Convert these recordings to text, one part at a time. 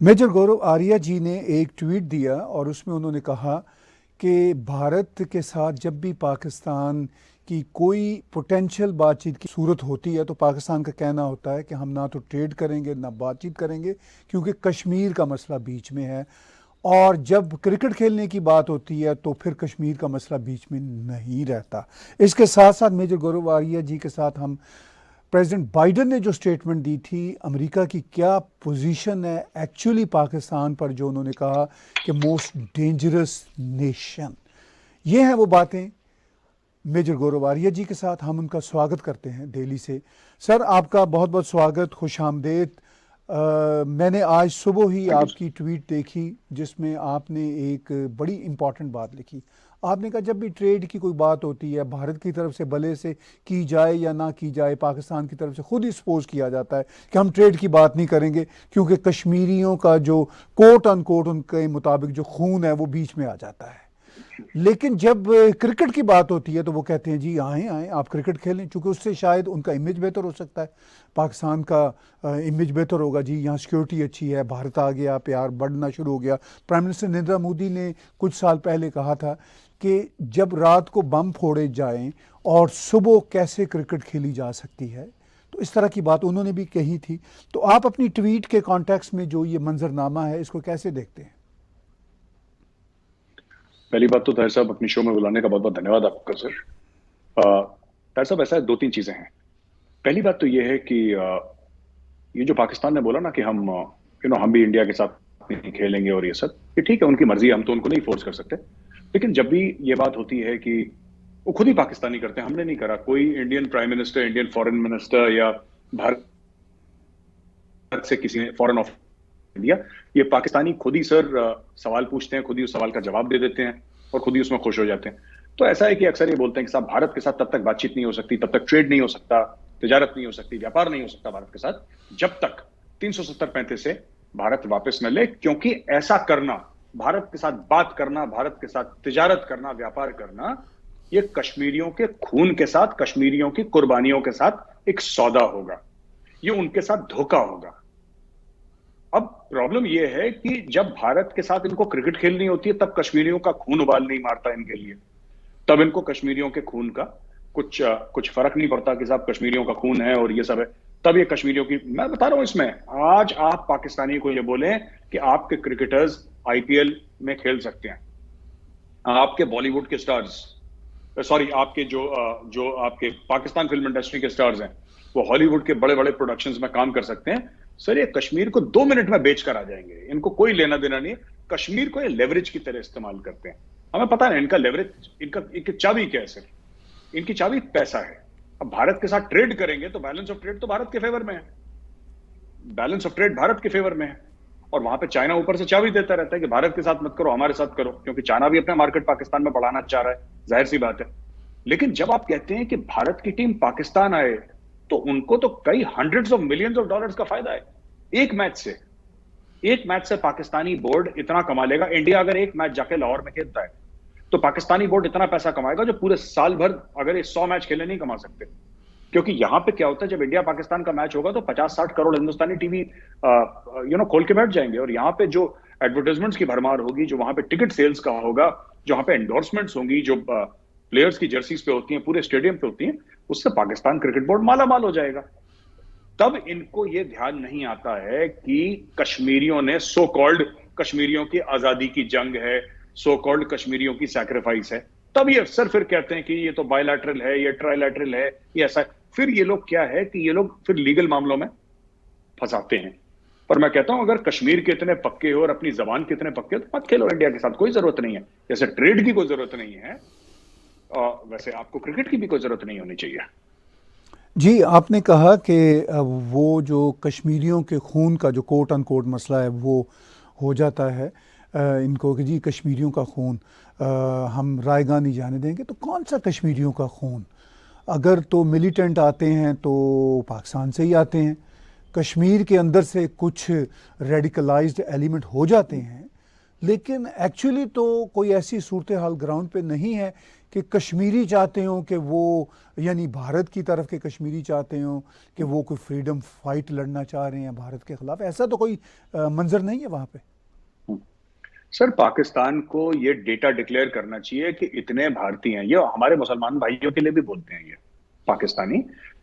Major गौरव आर्या जी ने एक tweet दिया और उसमें उन्होंने कहा कि भारत के साथ जब भी पाकिस्तान की कोई पोटेंशियल बातचीत की सूरत होती है तो पाकिस्तान का कहना होता है कि हम ना तो ट्रेड करेंगे ना बातचीत करेंगे क्योंकि कश्मीर का मसला बीच में है। और जब क्रिकेट खेलने की बात होती है तो फिर कश्मीर का मसला बीच में नहीं रहता। इसके साथ साथ मेजर गौरव आर्या जी के साथ हम प्रेसिडेंट बाइडन ने जो स्टेटमेंट दी थी, अमेरिका की क्या पोजीशन है एक्चुअली पाकिस्तान पर, जो उन्होंने कहा कि मोस्ट डेंजरस नेशन, ये हैं वो बातें मेजर गौरव आर्या जी के साथ। हम उनका स्वागत करते हैं दिल्ली से। सर, आपका बहुत बहुत स्वागत, खुश आमदेद। मैंने आज सुबह ही आपकी ट्वीट देखी जिसमें आपने एक बड़ी इम्पॉर्टेंट बात लिखी। आपने कहा जब भी ट्रेड की कोई बात होती है भारत की तरफ से भले से की जाए या ना की जाए, पाकिस्तान की तरफ से खुद ही सपोज किया जाता है कि हम ट्रेड की बात नहीं करेंगे क्योंकि कश्मीरियों का जो कोट अनकोट उनके मुताबिक जो खून है वो बीच में आ जाता है। लेकिन जब क्रिकेट की बात होती है तो वो कहते हैं जी आएँ आएँ आप क्रिकेट खेलें, क्योंकि उससे शायद उनका इमेज बेहतर हो सकता है, पाकिस्तान का इमेज बेहतर होगा। जी यहाँ सिक्योरिटी अच्छी है, भारत आ गया, प्यार बढ़ना शुरू हो गया। प्राइम मिनिस्टर नरेंद्र मोदी ने कुछ साल पहले कहा था कि जब रात को बम फोड़े जाएं और सुबह कैसे क्रिकेट खेली जा सकती है, तो इस तरह की बात उन्होंने भी कही थी। तो आप अपनी ट्वीट के कॉन्टेक्स्ट में जो ये मंजरनामा है इसको कैसे देखते हैं? पहली बात तो ताहिर साहब, अपनी शो में बुलाने का बहुत बहुत धन्यवाद आपका सर। ताहिर साहब, ऐसा है, दो तीन चीजें हैं। पहली बात तो ये है कि ये जो पाकिस्तान ने बोला ना कि हम भी इंडिया के साथ नहीं खेलेंगे और ये सब, ये ठीक है, उनकी मर्जी है, हम तो उनको नहीं फोर्स कर सकते। लेकिन जब भी ये बात होती है कि वो खुद ही पाकिस्तानी करते हैं, हमने नहीं करा, कोई Indian prime minister, Indian foreign minister या भारत से किसी ने फॉरेन ऑफिस दिया, ये पाकिस्तानी खुद ही सर सवाल पूछते हैं, खुद ही उस सवाल का जवाब दे देते हैं और खुद ही उसमें खुश हो जाते हैं। तो ऐसा है कि अक्सर ये बोलते हैं कि साहब भारत के साथ तब तक बातचीत नहीं हो सकती, तब तक ट्रेड नहीं हो सकता, तिजारत नहीं हो सकती, व्यापार नहीं हो सकता भारत के साथ, जब तक 370-35 से भारत वापस न ले। क्योंकि ऐसा करना, भारत के साथ बात करना, भारत के साथ तिजारत करना, व्यापार करना, ये कश्मीरियों के खून के साथ, कश्मीरियों की कुर्बानियों के साथ एक सौदा होगा, ये उनके साथ धोखा होगा। अब प्रॉब्लम यह है कि जब भारत के साथ इनको क्रिकेट खेलनी होती है तब कश्मीरियों का खून उबाल नहीं मारता इनके लिए, तब इनको कश्मीरियों के खून का कुछ फर्क नहीं पड़ता कि साहब कश्मीरियों का खून है और ये सब है। तब ये कश्मीरियों की, मैं बता रहा हूं, इसमें आज आप पाकिस्तानी को ये बोले कि आपके क्रिकेटर्स आईपीएल में खेल सकते हैं, आपके बॉलीवुड के स्टार्स, सॉरी, आपके जो आपके पाकिस्तान फिल्म इंडस्ट्री के स्टार्स हैं वो हॉलीवुड के बड़े बड़े प्रोडक्शंस में काम कर सकते हैं। सर, ये कश्मीर को 2 मिनट में बेच कर आ जाएंगे, इनको कोई लेना देना नहीं है। कश्मीर को ये लेवरेज की तरह इस्तेमाल करते हैं। हमें पता है इनका लेवरेज, इनकी चाबी क्या है सर? इनकी चाबी पैसा है। अब भारत के साथ ट्रेड करेंगे तो बैलेंस ऑफ ट्रेड तो भारत के फेवर में है, बैलेंस ऑफ ट्रेड भारत के फेवर में है। और वहां पे चाइना ऊपर से चाबी देता रहता है कि भारत के साथ मत करो, हमारे साथ करो, क्योंकि चाइना भी अपना मार्केट पाकिस्तान में बढ़ाना चाह रहा है, जाहिर सी बात है। लेकिन जब आप कहते हैं कि भारत की टीम पाकिस्तान आए तो उनको तो कई hundreds of millions of dollars का फायदा है एक मैच से पाकिस्तानी बोर्ड इतना कमा लेगा। इंडिया अगर एक मैच जाके लाहौर में खेलता है तो पाकिस्तानी बोर्ड इतना पैसा कमाएगा जो पूरे साल भर अगर ये 100 मैच खेले नहीं कमा सकते। क्योंकि यहां पे क्या होता है, जब इंडिया पाकिस्तान का मैच होगा तो 50-60 करोड़ हिंदुस्तानी टीवी खोल के बैठ जाएंगे, और यहाँ पे जो एडवर्टाइजमेंट्स की भरमार होगी, जो वहां पे टिकट सेल्स का होगा, जो वहां पे एंडोर्समेंट्स होंगी, जो प्लेयर्स की जर्सीज पे होती हैं, पूरे स्टेडियम पे होती हैं, उससे पाकिस्तान क्रिकेट बोर्ड माला माल हो जाएगा। तब इनको यह ध्यान नहीं आता है कि कश्मीरियों ने, सो कॉल्ड कश्मीरियों की आजादी की जंग है, सो कॉल्ड कश्मीरियों की सैक्रिफाइस है। तब ये अफसर फिर कहते हैं कि ये तो बायलैटरल है, ये ट्राइलैटरल है, ये ऐसा है। फिर ये लोग क्या है कि ये लोग फिर लीगल मामलों में फंसाते हैं। पर मैं कहता हूं, अगर कश्मीर के इतने पक्के हो और अपनी जबान के इतने पक्के हो तो मत खेलो इंडिया के साथ, कोई जरूरत नहीं है। जैसे ट्रेड की कोई जरूरत नहीं है, वैसे आपको क्रिकेट की भी कोई जरूरत नहीं होनी चाहिए। जी, आपने कहा कि वो जो कश्मीरियों के खून का जो कोट अनकोट मसला है वो हो जाता है इनको कि जी कश्मीरियों का खून हम रायगा नहीं जाने देंगे। तो कौन सा कश्मीरियों का खून? अगर तो मिलिटेंट आते हैं तो पाकिस्तान से ही आते हैं, कश्मीर के अंदर से कुछ रेडिकलाइज्ड एलिमेंट हो जाते हैं, लेकिन एक्चुअली तो कोई ऐसी सूरत हाल ग्राउंड पे नहीं है कि कश्मीरी चाहते हों कि वो, यानी भारत की तरफ के कश्मीरी चाहते हों कि वो कोई फ्रीडम फाइट लड़ना चाह रहे हैं भारत के खिलाफ। ऐसा तो कोई मंजर नहीं है वहाँ पे। सर, पाकिस्तान को ये डेटा डिक्लेयर करना चाहिए कि इतने भारतीय हैं। ये हमारे मुसलमान भाइयों के लिए भी बोलते हैं ये पाकिस्तानी,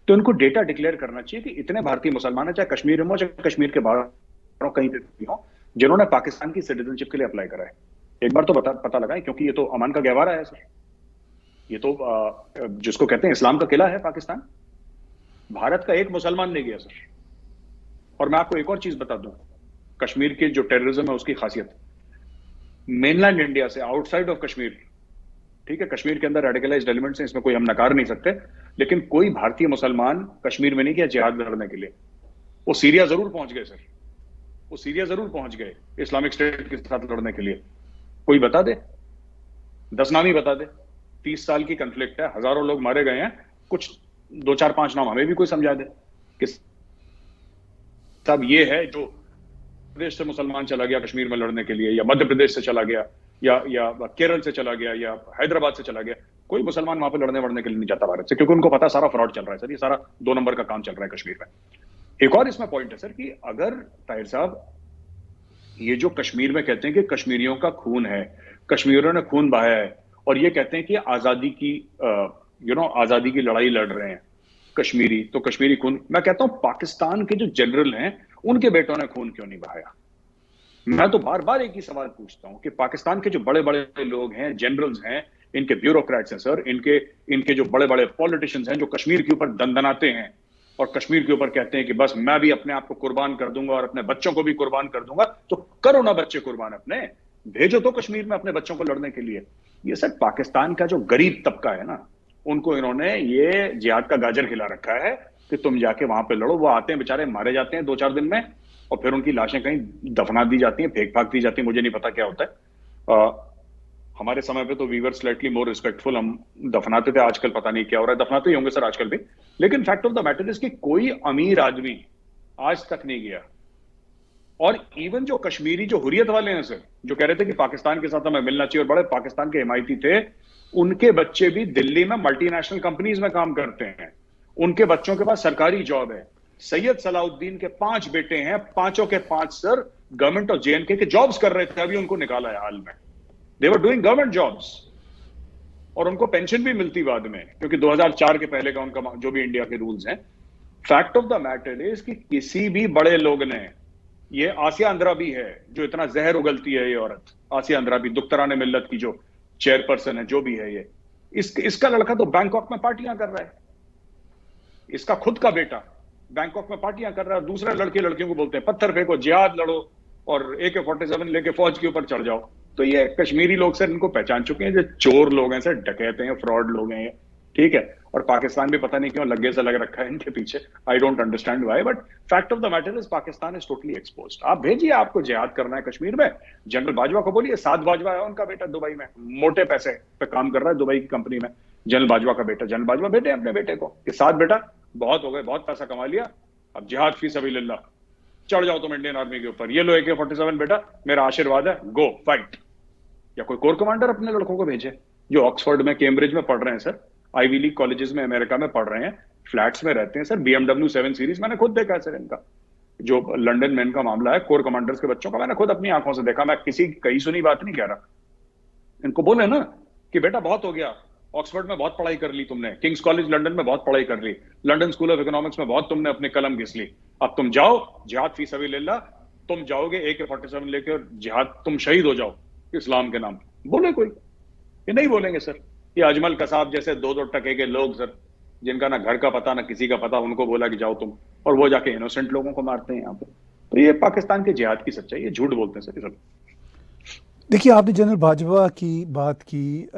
तो उनको डेटा डिक्लेयर करना चाहिए कि इतने भारतीय मुसलमान हैं, चाहे कश्मीर में हो चाहे कश्मीर के बाहर हो, कहीं पे भी हो, जिन्होंने पाकिस्तान की सिटीजनशिप के लिए अप्लाई करा है। एक बार तो पता लगाएं, क्योंकि ये तो अमान का गहवारा है सर। ये तो जिसको कहते हैं इस्लाम का किला है पाकिस्तान। भारत का एक मुसलमान नहीं गया सर। और मैं आपको एक और चीज बता दूं, कश्मीर के जो टेररिज्म है उसकी खासियत, मेनलैंड इंडिया से आउटसाइड ऑफ कश्मीर, ठीक है, कश्मीर के अंदर रेडिकलाइज्ड एलिमेंट्स हैं, इसमें कोई हम नकार नहीं सकते, लेकिन कोई भारतीय मुसलमान कश्मीर में नहीं गया जिहाद लड़ने के लिए। वो सीरिया जरूर पहुंच गए सर, वो सीरिया जरूर पहुंच गए इस्लामिक स्टेट के साथ लड़ने के लिए। कोई बता दे, 10 नाम ही बता दे। 30 साल की कंफ्लिक्ट है, हजारों लोग मारे गए हैं, कुछ 2 4 5 नाम हमें भी कोई समझा दे कि साहब ये है जो प्रदेश से मुसलमान चला गया कश्मीर में लड़ने के लिए, या मध्य प्रदेश से चला गया, या केरल से चला गया, या हैदराबाद से चला गया। कोई मुसलमान वहां पे लड़ने वड़ने के लिए नहीं जाता भारत से, क्योंकि उनको पता सारा फ्रॉड चल रहा है सर, ये सारा 2 नंबर का काम चल रहा है कश्मीर में। एक और इसमें पॉइंट है सर कि अगर ताहिर साहब ये जो कश्मीर में कहते हैं कि कश्मीरियों का खून है, कश्मीरियों ने खून बहाया है, और ये कहते हैं कि आजादी की आजादी की लड़ाई लड़ रहे हैं कश्मीरी, तो कश्मीरी खून, मैं कहता हूं पाकिस्तान के जो जनरल हैं उनके बेटों ने खून क्यों नहीं बहाया? मैं तो बार बार एक ही सवाल पूछता हूं कि पाकिस्तान के जो बड़े बड़े लोग हैं, जनरल्स हैं, इनके ब्यूरोक्रेट्स हैं सर, इनके जो बड़े बड़े पॉलिटिशियंस हैं जो कश्मीर के ऊपर दंदनाते हैं और कश्मीर के ऊपर कहते हैं कि बस मैं भी अपने आप को कुर्बान कर दूंगा और अपने बच्चों को भी कुर्बान कर दूंगा, तो करो ना बच्चे कुर्बान अपने, भेजो तो कश्मीर में अपने बच्चों को लड़ने के लिए। ये सर पाकिस्तान का जो गरीब तबका है ना, उनको इन्होंने ये जिहाद का गाजर खिला रखा है कि तुम जाके वहां पे लड़ो। वो आते हैं बेचारे, मारे जाते हैं 2 4 दिन में, और फिर उनकी लाशें कहीं दफना दी जाती हैं, फेंक फाक दी जाती हैं, मुझे नहीं पता क्या होता है। हमारे समय पे तो we were slightly more respectful, हम दफनाते थे, आजकल पता नहीं क्या हो रहा है, दफनाते ही होंगे सर आजकल भी। लेकिन fact of the matter is कि कोई अमीर आदमी आज तक नहीं गया। और इवन जो कश्मीरी जो हुर्रियत वाले हैं सर, जो कह रहे थे कि पाकिस्तान के साथ हमें मिलना चाहिए और बड़े पाकिस्तान के हिमायती थे, उनके बच्चे भी दिल्ली में मल्टीनेशनल कंपनीज में काम करते हैं, उनके बच्चों के पास सरकारी जॉब है। सैयद सलाउद्दीन के 5 बेटे हैं, 5 के 5 सर गवर्नमेंट और जेएनके के जॉब्स कर रहे थे, अभी उनको निकाला है हाल में। दे वर डूइंग गवर्नमेंट जॉब्स, और उनको पेंशन भी मिलती बाद में, क्योंकि 2004 के पहले का उनका जो भी इंडिया के रूल्स हैं। Fact of the matter is कि किसी भी बड़े लोग ने, ये आसिया अंद्राबी है जो इतना जहर उगलती है, ये औरत आसिया अंद्राबी, दुख्तरान मिल्लत की जो चेयरपर्सन है, जो भी है ये, इसका लड़का तो बैंकॉक में पार्टियां कर रहा है, इसका खुद का बेटा बैंकॉक में पार्टियां कर रहा है, दूसरे लड़के लड़कियों को बोलते हैं पत्थर फेंको, जिहाद लड़ो और AK-47 लेके फौज के ऊपर चढ़ जाओ। तो ये कश्मीरी लोग सर इनको पहचान चुके हैं, जो चोर लोग हैं सर, डकैते हैं, फ्रॉड लोग हैं, ठीक है। और पाकिस्तान भी पता नहीं क्यों लग्गे से लग रखा है इनके पीछे, I don't understand why, but fact of the matter is Pakistan is totally exposed. आप भेजिए, आपको जिहाद करना है कश्मीर में, जनरल बाजवा को बोलिए। साद बाजवा है उनका बेटा, दुबई में मोटे पैसे पे काम कर रहा है, दुबई की कंपनी में, जनरल बाजवा का बेटा। जनरल बाजवा बेटे अपने बेटे को कि साद बेटा बहुत हो गए, बहुत पैसा कमा लिया, अब जिहाद फी सबीलिल्लाह, चढ़ जाओ तुम इंडियन आर्मी के ऊपर, ये लो AK-47 बेटा, मेरा आशीर्वाद है, गो फाइट। या कोई कोर कमांडर अपने लड़कों को भेजे जो ऑक्सफोर्ड में, कैम्ब्रिज में पढ़ रहे हैं सर, आईवी लीग कॉलेजेस में अमेरिका में पढ़ रहे हैं, फ्लैट्स में रहते हैं सर, BMW 7 सीरीज मैंने खुद देखा है सर इनका। जो लंदन में इनका मामला है कोर कमांडर्स के बच्चों का, मैंने खुद अपनी आंखों से देखा, मैं किसी कहीं सुनी बात नहीं कह रहा। इनको बोले ना कि बेटा बहुत हो गया, ऑक्सफोर्ड में बहुत पढ़ाई कर ली तुमने, किंग्स कॉलेज लंदन में बहुत पढ़ाई कर ली, लंदन स्कूल ऑफ इकोनॉमिक्स में बहुत तुमने अपनी कलम घिस ली, अब तुम जाओ जिहाद फी सबीलिल्लाह, तुम जाओगे AK-47 लेके और जिहाद, तुम शहीद हो जाओ इस्लाम के नाम। बोले कोई? ये नहीं बोलेंगे सर। ये अजमल कसाब जैसे 2 टके के लोग सर, जिनका ना घर का पता ना किसी का पता, उनको बोला कि जाओ तुम, और वो जाके इनोसेंट लोगों को मारते हैं यहाँ पे। तो ये पाकिस्तान के जिहाद की सच्चाई, ये झूठ बोलते हैं सर ये सब। देखिए, आपने जनरल बाजवा की बात की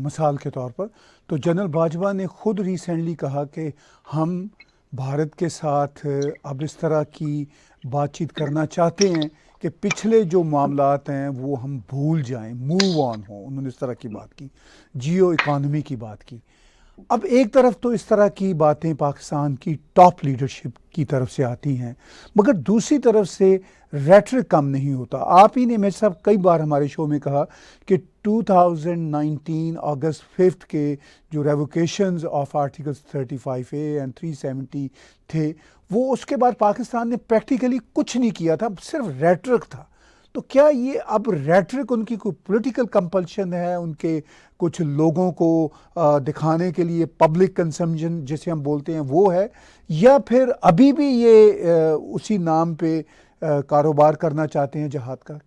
मिसाल के तौर पर, तो जनरल बाजवा ने खुद रिसेंटली कहा कि हम भारत के साथ अब इस तरह की बातचीत करना चाहते हैं कि पिछले जो मामलात हैं वो हम भूल जाएं, मूव ऑन हो। उन्होंने इस तरह की बात की, जियो इकॉनमी की बात की। अब एक तरफ तो इस तरह की बातें पाकिस्तान की टॉप लीडरशिप की तरफ से आती हैं, मगर दूसरी तरफ से रेटरिक कम नहीं होता। आप ही ने मेरे साहब कई बार हमारे शो में कहा कि 2019 अगस्त 5 के जो रेवोकेशंस ऑफ आर्टिकल्स 35A एंड 370 थे, वो उसके बाद पाकिस्तान ने प्रैक्टिकली कुछ नहीं किया था, सिर्फ रेटरिक था। तो क्या ये अब रेटरिक उनकी कोई पॉलिटिकल कंपल्शन है, उनके कुछ लोगों को दिखाने के लिए पब्लिक कंजम्पशन जिसे हम बोलते हैं वो है, या फिर अभी भी ये उसी नाम पे कारोबार करना चाहते हैं जिहाद का?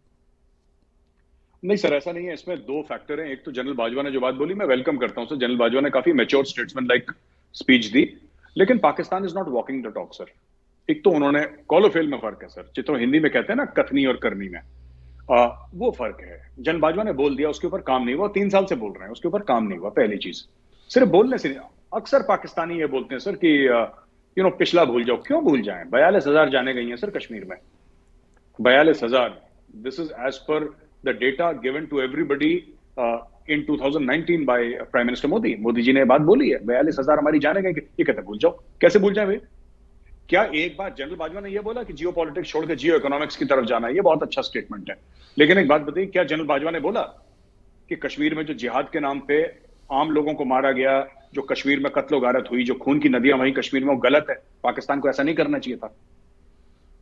नहीं सर, ऐसा नहीं है। इसमें दो फैक्टर हैं। एक तो जनरल बाजवा ने जो बात बोली, मैं वेलकम करता हूं सर। जनरल बाजवा ने काफी मैच्योर स्टेट्समैन लाइक स्पीच दी, लेकिन Pakistan is not walking the talk sir. एक तो उन्होंने कॉलोफेल में फर्क है सर, चित्रों हिंदी में कहते हैं ना कथनी और करनी में, वो फर्क है। जनरल बाजवा ने बोल दिया, उसके ऊपर काम नहीं हुआ। 3 साल से बोल रहे हैं, उसके ऊपर काम नहीं हुआ। पहली चीज, सिर्फ बोलने से नहीं। अक्सर पाकिस्तानी ये बोलते हैं सर कि पिछला भूल जाओ। क्यों भूल जाएं? 42,000 जाने गई हैं सर कश्मीर में, 42,000। This is as per the data given to everybody in 2019 by prime minister Modi. Modi ji ने बात बोली है, 42,000 हमारी जाने गई। ये कहते हैं भूल जाओ। कैसे भूल जाए भाई? क्या एक बार जनरल बाजवा ने यह बोला कि जियो पॉलिटिक्स छोड़ के जियो इकोनॉमिक्स की तरफ जाना है? ये बहुत अच्छा स्टेटमेंट है, लेकिन एक बात बताइए, क्या जनरल बाजवा ने बोला कि कश्मीर में जो जिहाद के नाम पे आम लोगों को मारा गया, जो कश्मीर में कत्लो गारत हुई, जो खून की नदियां वहीं कश्मीर में, वो गलत है? पाकिस्तान को ऐसा नहीं करना चाहिए था?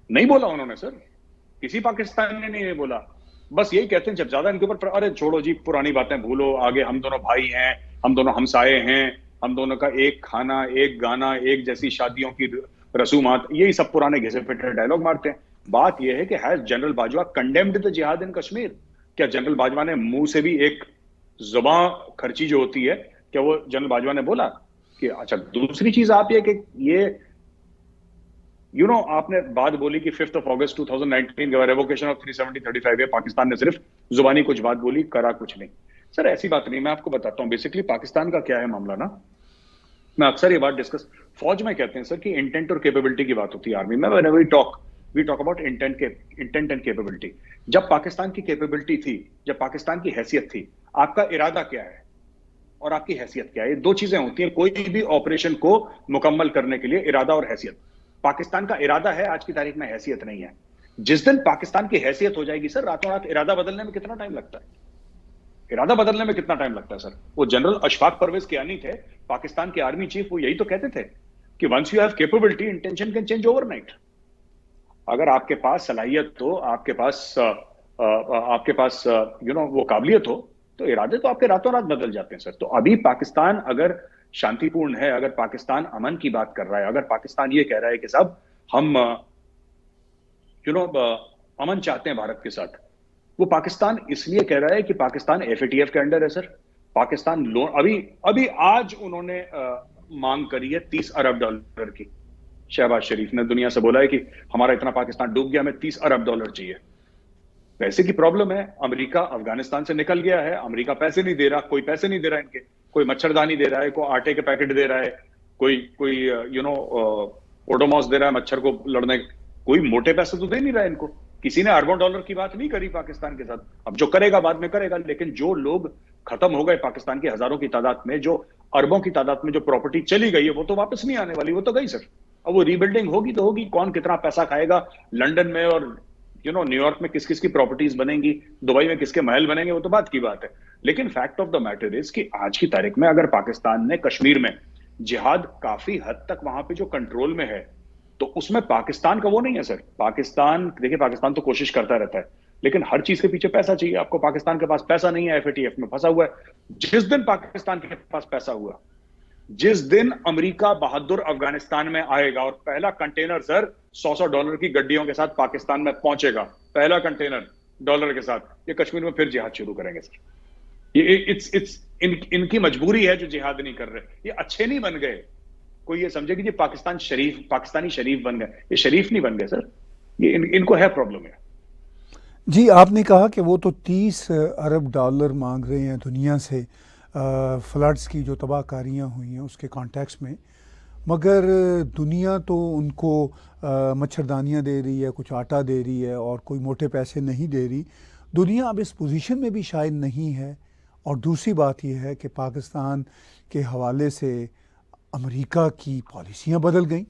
नहीं बोला उन्होंने सर, किसी पाकिस्तानी ने नहीं बोला। बस यही कहते हैं जब ज्यादा इनके ऊपर, अरे छोड़ो जी, पुरानी बातें भूलो, आगे हम दोनों भाई हैं, हम दोनों हमसाए हैं, हम दोनों का एक खाना, एक गाना, एक जैसी शादियों की रसूमात, यही सब पुराने घिसे पिटे डायलॉग मारते हैं। बात यह है कि has general Bajwa condemned the जिहाद इन कश्मीर? क्या जनरल बाजवा ने मुंह से भी एक जुबान खर्ची जो होती है, क्या वो जनरल बाजवा ने बोला कि अच्छा? दूसरी चीज आप ये कि ये आपने बात बोली कि 5 अगस्त 2019 रेवोकेशन ऑफ 370-35 है, पाकिस्तान ने सिर्फ जुबानी कुछ बात बोली, करा कुछ नहीं। सर ऐसी बात नहीं, मैं आपको बताता हूं बेसिकली पाकिस्तान का क्या है मामला ना। मैं अक्सर ये बात डिस्कस, फौज में कहते हैं सर कि इंटेंट और कैपेबिलिटी की बात होती है आर्मी में। Whenever we talk about intent and capability. जब पाकिस्तान की कैपेबिलिटी थी, जब पाकिस्तान की हैसियत थी, आपका इरादा क्या है और आपकी हैसियत क्या है? ये दो चीजें होती हैं कोई भी ऑपरेशन को मुकम्मल करने के लिए, इरादा और हैसियत। पाकिस्तान का इरादा है, आज की तारीख में हैसियत नहीं है। जिस दिन पाकिस्तान की हैसियत हो जाएगी सर, रातों रात इरादा बदलने में कितना टाइम लगता है? इरादा बदलने में कितना टाइम लगता है सर? वो जनरल अशफाक परवेज कियानी थे, पाकिस्तान के आर्मी चीफ, वो यही तो कहते थे कि once you have capability, intention can change overnight. अगर आपके पास सलाहियत हो, आपके पास वो काबिलियत हो, तो इरादे तो आपके रातों रात बदल जाते हैं सर। तो अभी पाकिस्तान अगर शांतिपूर्ण है, अगर पाकिस्तान अमन की बात कर रहा है, अगर पाकिस्तान ये कह रहा है कि साहब हम अमन चाहते हैं भारत के साथ, वो पाकिस्तान इसलिए कह रहा है कि पाकिस्तान एफएटीएफ के अंडर है सर। पाकिस्तान लोन अभी आज उन्होंने मांग करी है 30 अरब डॉलर की। शहबाज शरीफ ने दुनिया से बोला है कि हमारा इतना पाकिस्तान डूब गया, हमें 30 अरब डॉलर चाहिए। पैसे की प्रॉब्लम है। अमेरिका अफगानिस्तान से निकल गया है, अमेरिका पैसे नहीं दे रहा, कोई पैसे नहीं दे रहा इनके, कोई मच्छरदानी दे रहा है, कोई आटे के पैकेट दे रहा है, कोई ओडोमॉस दे रहा है मच्छर को लड़ने, कोई मोटे पैसे तो दे नहीं रहा है इनको। किसी ने अरबों डॉलर की बात नहीं करी पाकिस्तान के साथ। अब जो करेगा बाद में करेगा, लेकिन जो लोग खत्म हो गए पाकिस्तान के हजारों की तादाद में, जो अरबों की तादाद में जो प्रॉपर्टी चली गई है, वो तो वापस नहीं आने वाली, वो तो गई सर। अब वो रीबिल्डिंग होगी तो होगी, कौन कितना पैसा खाएगा, लंदन में और न्यूयॉर्क में किस किस की प्रॉपर्टीज बनेंगी, दुबई में किसके महल बनेंगे, वो तो बात की बात है। लेकिन fact of the matter is कि आज की तारीख में अगर पाकिस्तान ने कश्मीर में जिहाद काफी हद तक वहां पे जो कंट्रोल में है, तो उसमें पाकिस्तान का वो नहीं है सर। पाकिस्तान, देखिए पाकिस्तान तो कोशिश करता रहता है, लेकिन हर चीज के पीछे पैसा चाहिए आपको। पाकिस्तान के पास पैसा नहीं है, एफएटीएफ में फंसा हुआ है। जिस दिन पाकिस्तान के पास पैसा हुआ, जिस दिन अमेरिका बहादुर अफगानिस्तान में आएगा और पहला कंटेनर सर $100 की गड्डियों के साथ पाकिस्तान में पहुंचेगा, पहला कंटेनर डॉलर के साथ, ये कश्मीर में फिर जिहाद शुरू करेंगे सर। ये इनकी मजबूरी है जो जिहाद नहीं कर रहे। ये अच्छे नहीं बन गए। कोई ये समझे कि ये पाकिस्तानी शरीफ बन गए, ये शरीफ नहीं बन गए सर। ये इनको है प्रॉब्लम है। जी, आपने कहा कि वो तो 30 अरब डॉलर मांग रहे हैं दुनिया से फ्लड्स की जो तबाहकारियाँ हुई हैं उसके कॉन्टेक्स्ट में, मगर दुनिया तो उनको मच्छरदानियाँ दे रही है, कुछ आटा दे रही है और कोई मोटे पैसे नहीं दे रही। दुनिया अब इस पोजीशन में भी शायद नहीं है और दूसरी बात यह है कि पाकिस्तान के हवाले से अमेरिका की पॉलिसियां बदल गईं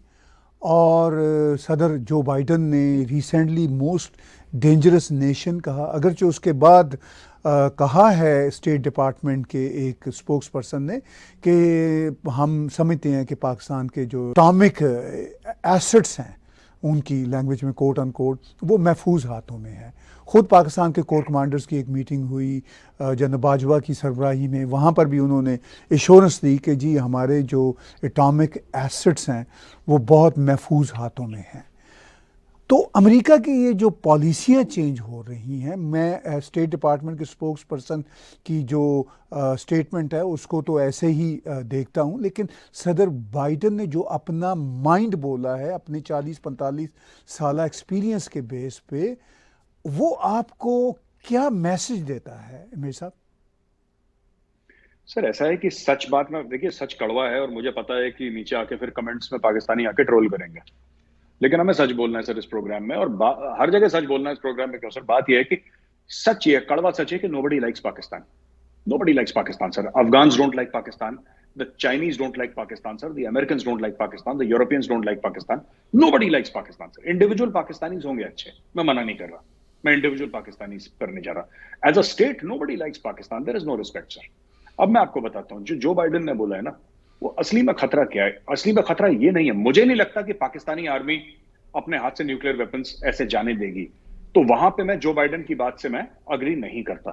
और सदर जो बाइडन ने रिसेंटली मोस्ट डेंजरस नेशन कहा, अगरचे उसके बाद कहा है स्टेट डिपार्टमेंट के एक स्पोक्स पर्सन ने कि हम समझते हैं कि पाकिस्तान के जो एटॉमिक एसेट्स हैं उनकी लैंग्वेज में कोट अनकोट वो महफूज हाथों में है। ख़ुद पाकिस्तान के कोर कमांडर्स की एक मीटिंग हुई जनरल बाजवा की सरबराही में, वहाँ पर भी उन्होंने एश्योरेंस दी कि जी हमारे जो एटॉमिक एसेट्स हैं वो बहुत महफूज हाथों में हैं। तो अमेरिका की ये जो पॉलिसियाँ चेंज हो रही हैं, मैं स्टेट डिपार्टमेंट के स्पोक्स पर्सन की जो स्टेटमेंट है उसको तो ऐसे ही देखता हूँ, लेकिन सदर बाइडन ने जो अपना माइंड बोला है अपने 40-45 साल एक्सपीरियंस के बेस पे, वो आपको क्या मैसेज देता है मेरे साहब? सर ऐसा है कि सच बात में देखिए, सच कड़वा है और मुझे पता है कि नीचे आके फिर कमेंट्स में पाकिस्तानी आके ट्रोल करेंगे, लेकिन हमें सच बोलना है सर इस प्रोग्राम में, और हर जगह सच बोलना है इस प्रोग्राम में। क्यों सर? बात यह है कि सच ये कड़वा सच है कि nobody likes Pakistan. Nobody likes Pakistan sir. Afghans don't like Pakistan, the Chinese don't like Pakistan sir, the Americans don't like Pakistan, the Europeans don't like Pakistan. Nobody likes Pakistan sir. Individual Pakistanis होंगे अच्छे, मैं मना नहीं कर रहा, मैं इंडिविजुअल पाकिस्तानी करने जा रहा। As a state nobody likes Pakistan, there is no respect sir. अब मैं आपको बताता हूं, जो बाइडेन ने बोला है ना, वो असली में खतरा क्या है? असली में खतरा ये नहीं है, मुझे नहीं लगता कि पाकिस्तानी आर्मी अपने हाथ से न्यूक्लियर वेपन्स ऐसे जाने देगी। तो वहां पे मैं जो बाइडेन की बात से मैं अग्री नहीं करता,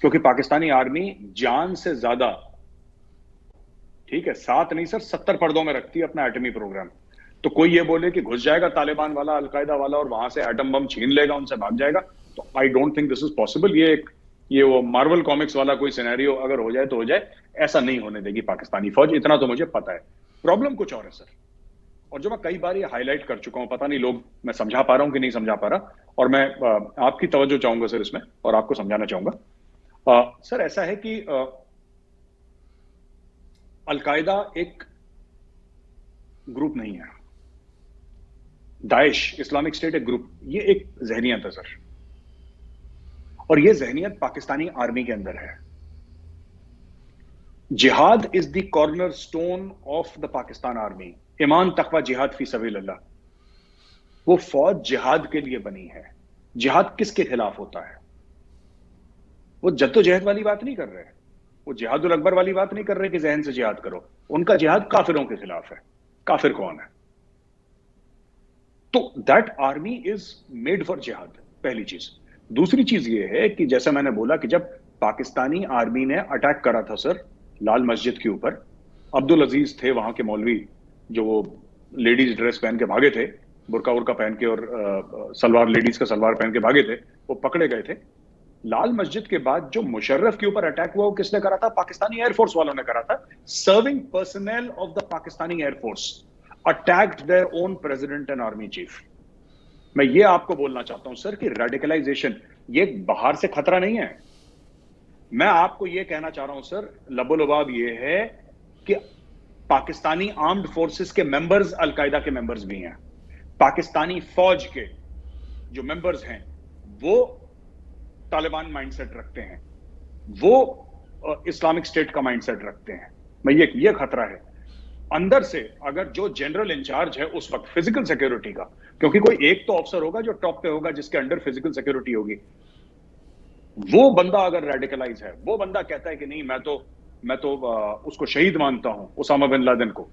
क्योंकि पाकिस्तानी आर्मी जान से ज्यादा, ठीक है 7 नहीं सर 70 पर्दों में रखती है अपना एटमी प्रोग्राम। तो कोई ये बोले कि घुस जाएगा तालिबान वाला, अलकायदा वाला और वहां से एटम बम छीन लेगा, उनसे भाग जाएगा, तो I don't think this is possible. ये वो मार्वल कॉमिक्स वाला कोई सिनेरियो अगर हो जाए तो हो जाए, ऐसा नहीं होने देगी पाकिस्तानी फौज, इतना तो मुझे पता है। प्रॉब्लम कुछ और है सर, और जो मैं कई बार ये हाईलाइट कर चुका हूं, पता नहीं लोग मैं समझा पा रहा हूं कि नहीं समझा पा रहा, और मैं आपकी तवज्जो चाहूंगा सर इसमें और आपको समझाना चाहूंगा। सर ऐसा है कि अलकायदा एक ग्रुप नहीं है, दाइश इस्लामिक स्टेट एक ग्रुप, ये एक जहनियत है सर, और ये जहनियत पाकिस्तानी आर्मी के अंदर है। जिहाद is the cornerstone of the Pakistan army. ईमान तकवा जिहाद फी सबीलिल्लाह। वो फौज जिहाद के लिए बनी है। जिहाद किसके खिलाफ होता है? वो जद्दोजहद वाली बात नहीं कर रहे, वो जिहादुल अकबर वाली बात नहीं कर रहे कि जहन से जिहाद करो। उनका जिहाद काफिरों के खिलाफ है। काफिर कौन है? तो that army is made for जिहाद, पहली चीज। दूसरी चीज ये है कि जैसा मैंने बोला कि जब पाकिस्तानी आर्मी ने अटैक करा था सर लाल मस्जिद के ऊपर, अब्दुल अजीज थे वहां के मौलवी, जो वो लेडीज ड्रेस पहन के भागे थे, बुरका वुरका पहन के और सलवार, लेडीज का सलवार पहन के भागे थे, वो पकड़े गए थे। लाल मस्जिद के बाद जो मुशर्रफ के ऊपर अटैक हुआ वो किसने करा था? पाकिस्तानी एयरफोर्स वालों ने करा था। Serving personal of the Pakistani air force attacked their own president and army chief. मैं ये आपको बोलना चाहता हूं सर कि रेडिकलाइजेशन ये बाहर से खतरा नहीं है। मैं आपको ये कहना चाह रहा हूं सर, लबोलबाब ये है कि पाकिस्तानी आर्म्ड फोर्सेस के मेंबर्स अलकायदा के मेंबर्स भी हैं। पाकिस्तानी फौज के जो मेंबर्स हैं वो तालिबान माइंडसेट रखते हैं, वो इस्लामिक स्टेट का माइंडसेट रखते हैं। मैं ये खतरा है अंदर से। अगर जो जनरल इंचार्ज है उस वक्त फिजिकल सिक्योरिटी का, क्योंकि कोई एक तो ऑफिसर होगा जो टॉप पे होगा जिसके अंडर फिजिकल सिक्योरिटी होगी, वो बंदा अगर रेडिकलाइज है, वो बंदा कहता है कि नहीं मैं तो उसको शहीद मानता हूं, उसामा बिन लादेन को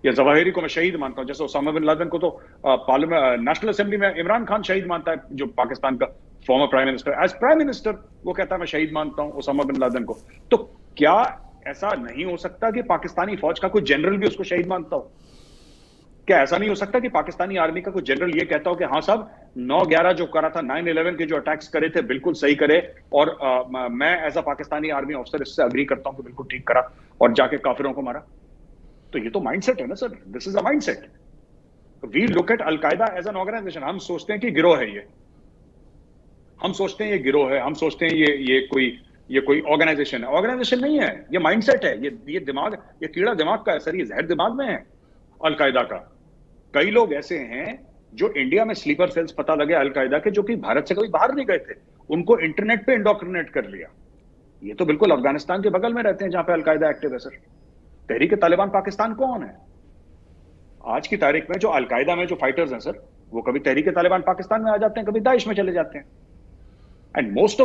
या जवाहिरी को मैं शहीद मानता हूं। जैसे उसामा बिन लादेन को तो पार्लियामेंट नेशनल असेंबली में इमरान खान शहीद मानता है, जो पाकिस्तान का former prime minister. As prime minister वो कहता है मैं शहीद मानता हूं उसामा बिन लादेन को। तो क्या ऐसा नहीं हो सकता कि पाकिस्तानी फौज का कोई जनरल भी उसको शहीद मानता हो? क्या ऐसा नहीं हो सकता कि पाकिस्तानी आर्मी का कोई जनरल ये कहता हो कि हाँ साहब 9/11 जो करा था, 9/11 के जो अटैक्स करे थे बिल्कुल सही करे, और मैं as a Pakistani army officer इससे अग्री करता हूं कि बिल्कुल ठीक करा, और जाके काफिरों को मारा? तो ये तो माइंडसेट है ना sir, this is a mindset. We look at Al Qaeda as an organization. हम सोचते हैं कि गिरोह है ये, हम सोचते हैं ये गिरोह है, हम सोचते हैं ये कोई ऑर्गेनाइजेशन है। ऑर्गेनाइजेशन नहीं है, ये माइंडसेट है, ये दिमाग, ये कीड़ा दिमाग का है सर, ये जहर दिमाग में है अलकायदा का। कई लोग ऐसे हैं जो इंडिया में स्लीपर सेल्स पता लगे अलकायदा के, जो कि भारत से कभी बाहर नहीं गए थे, उनको इंटरनेट पे इंडोक्ट्रिनेट कर लिया। ये तो बिल्कुल अफगानिस्तान के बगल में रहते हैं जहां पे अलकायदा एक्टिव है सर। तहरीक तालिबान पाकिस्तान कौन है? आज की तारीख में जो अलकायदा में जो फाइटर्स हैं सर, वो कभी तहरीक तालिबान पाकिस्तान में आ जाते हैं, कभी दाइश में चले जाते हैं। And most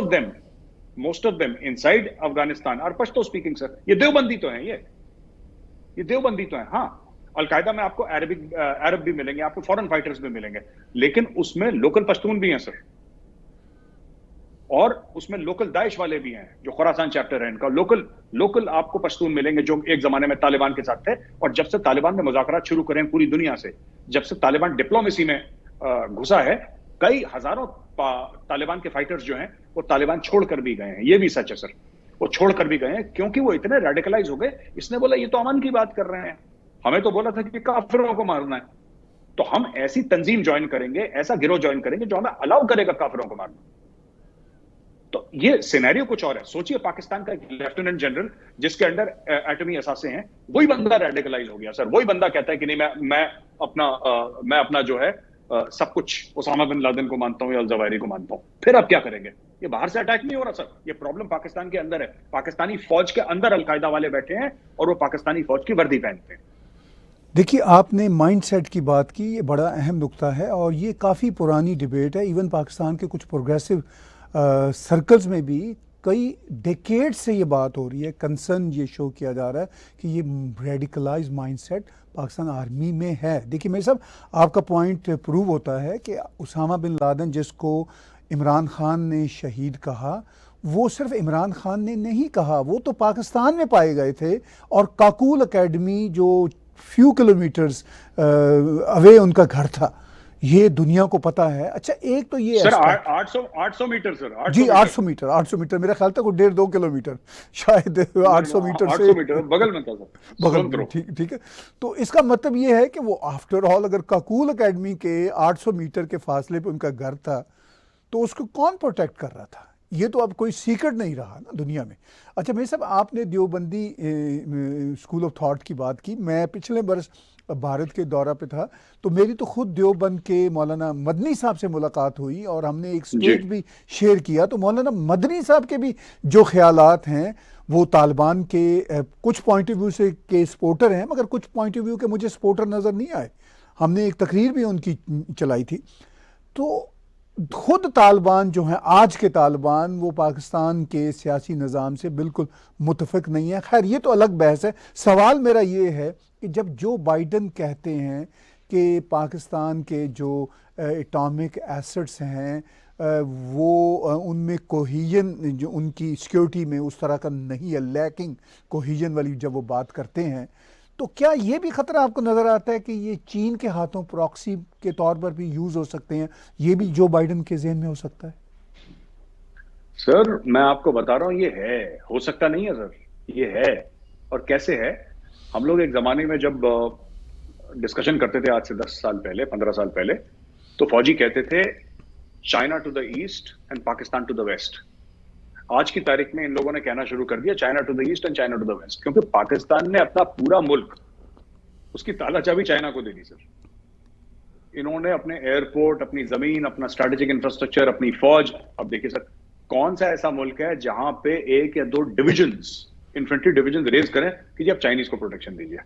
of them inside Afghanistan are Pashto speaking sir. ये देवबंदी तो है, ये देवबंदी तो है। हाँ, अलकायदा में आपको अरब भी मिलेंगे, आपको फॉरेन फाइटर्स भी मिलेंगे, लेकिन उसमें लोकल पश्तून भी हैं सर, और उसमें लोकल दाइश वाले भी हैं, जो खुरासान चैप्टर है इनका। लोकल आपको पश्तून मिलेंगे जो एक जमाने में तालिबान के साथ थे, और जब से तालिबान ने मुज़ाकरात शुरू करें पूरी दुनिया से, जब से तालिबान डिप्लोमेसी में घुसा है, कई हजारों तालिबान के फाइटर्स जो हैं वो तालिबान छोड़कर भी गए हैं। ये भी सच है सर, वो छोड़कर भी गए हैं क्योंकि वो इतने रेडिकलाइज हो गए। इसने बोला ये तो अमन की बात कर रहे हैं, हमें तो बोला था कि काफिरों को मारना है, तो हम ऐसी तंजीम ज्वाइन करेंगे, ऐसा गिरोह ज्वाइन करेंगे जो हमें अलाउ करेगा काफिरों को मारना। तो ये सिनेरियो कुछ और है। सोचिए, पाकिस्तान का एक लेफ्टिनेंट जनरल जिसके अंडर एटमी असासे हैं, वही बंदा रेडिकलाइज हो गया सर। वही बंदा कहता है कि नहीं, मैं अपना जो है सब कुछ उसामा बिन लादेन को मानता हूं या अल-जवाहिरी को मानता हूं। फिर आप क्या करेंगे? ये बाहर से अटैक नहीं हो रहा सर, ये प्रॉब्लम पाकिस्तान के अंदर है। पाकिस्तानी फौज के अंदर अलकायदा वाले बैठे हैं और वो पाकिस्तानी फौज की वर्दी पहनते हैं। देखिए, आपने माइंडसेट की बात की, ये बड़ा अहम नुक्ता है और ये काफ़ी पुरानी डिबेट है। इवन पाकिस्तान के कुछ प्रोग्रेसिव सर्कल्स में भी कई डेकेड से ये बात हो रही है, कंसर्न ये शो किया जा रहा है कि ये रेडिकलाइज माइंडसेट पाकिस्तान आर्मी में है। देखिए मेरे साहब, आपका पॉइंट प्रूव होता है कि उसामा बिन लादेन, जिसको इमरान खान ने शहीद कहा, वो सिर्फ इमरान खान ने नहीं कहा, वो तो पाकिस्तान में पाए गए थे, और काकूल एकेडमी जो फ्यू किलोमीटर्स अवे उनका घर था, ये दुनिया को पता है। अच्छा, एक तो ये सर 800 मीटर सर, जी 800 मीटर मेरा ख्याल था कोई 1.5-2 किलोमीटर शायद, 800 मीटर से 800 मीटर बगल में था सर, बगल में। ठीक है। तो इसका मतलब ये है कि वो आफ्टर ऑल अगर काकूल एकेडमी के 800 मीटर के फासले पे उनका घर था, तो उसको कौन प्रोटेक्ट कर रहा था? ये तो अब कोई सीक्रेट नहीं रहा ना दुनिया में। अच्छा मेरे साहब, आपने देवबंदी स्कूल ऑफ थॉट की बात की। मैं पिछले बरस भारत के दौरा पे था, तो मेरी तो खुद देवबंद के मौलाना मदनी साहब से मुलाकात हुई और हमने एक स्टेज भी शेयर किया। तो मौलाना मदनी साहब के भी जो ख्यालात हैं, वो तालिबान के कुछ पॉइंट ऑफ व्यू से के सपोर्टर हैं, मगर कुछ पॉइंट ऑफ व्यू के मुझे सपोर्टर नज़र नहीं आए। हमने एक तकरीर भी उनकी चलाई थी। तो खुद तालिबान जो हैं, आज के तालिबान, वो पाकिस्तान के सियासी निज़ाम से बिल्कुल मुतफिक नहीं है। खैर ये तो अलग बहस है। सवाल मेरा ये है कि जब जो बाइडन कहते हैं कि पाकिस्तान के जो एटॉमिक एसेट्स हैं वो उनमें कोहीजन, जो उनकी सिक्योरिटी में उस तरह का नहीं है, लैकिंग कोहीजन वाली जब वो बात करते हैं, तो क्या ये भी खतरा आपको नज़र आता है कि ये चीन के हाथों प्रॉक्सी के तौर पर भी यूज़ हो सकते हैं? ये भी जो बाइडन के ज़हन में हो सकता है? सर मैं आपको बता रहा हूं, ये है, हो सकता नहीं है सर, ये है। और कैसे है? हम लोग एक जमाने में जब डिस्कशन करते थे, आज से 10 साल पहले, 15 साल पहले, तो फौजी कहते थे China to the east and Pakistan to the west. आज की तारीख में इन लोगों ने कहना शुरू कर दिया China to the east and China to the west, क्योंकि पाकिस्तान ने अपना पूरा मुल्क, उसकी ताला चाबी चाइना को दे दी सर। इन्होंने अपने एयरपोर्ट, अपनी जमीन, अपना स्ट्रेटेजिक इंफ्रास्ट्रक्चर, अपनी फौज। अब देखिए सर, कौन सा ऐसा मुल्क है जहां पे 1 या 2 डिविजन्स, इन्फेंट्री डिविजन रेज करें कि जी आप चाइनीज को प्रोटेक्शन दीजिए?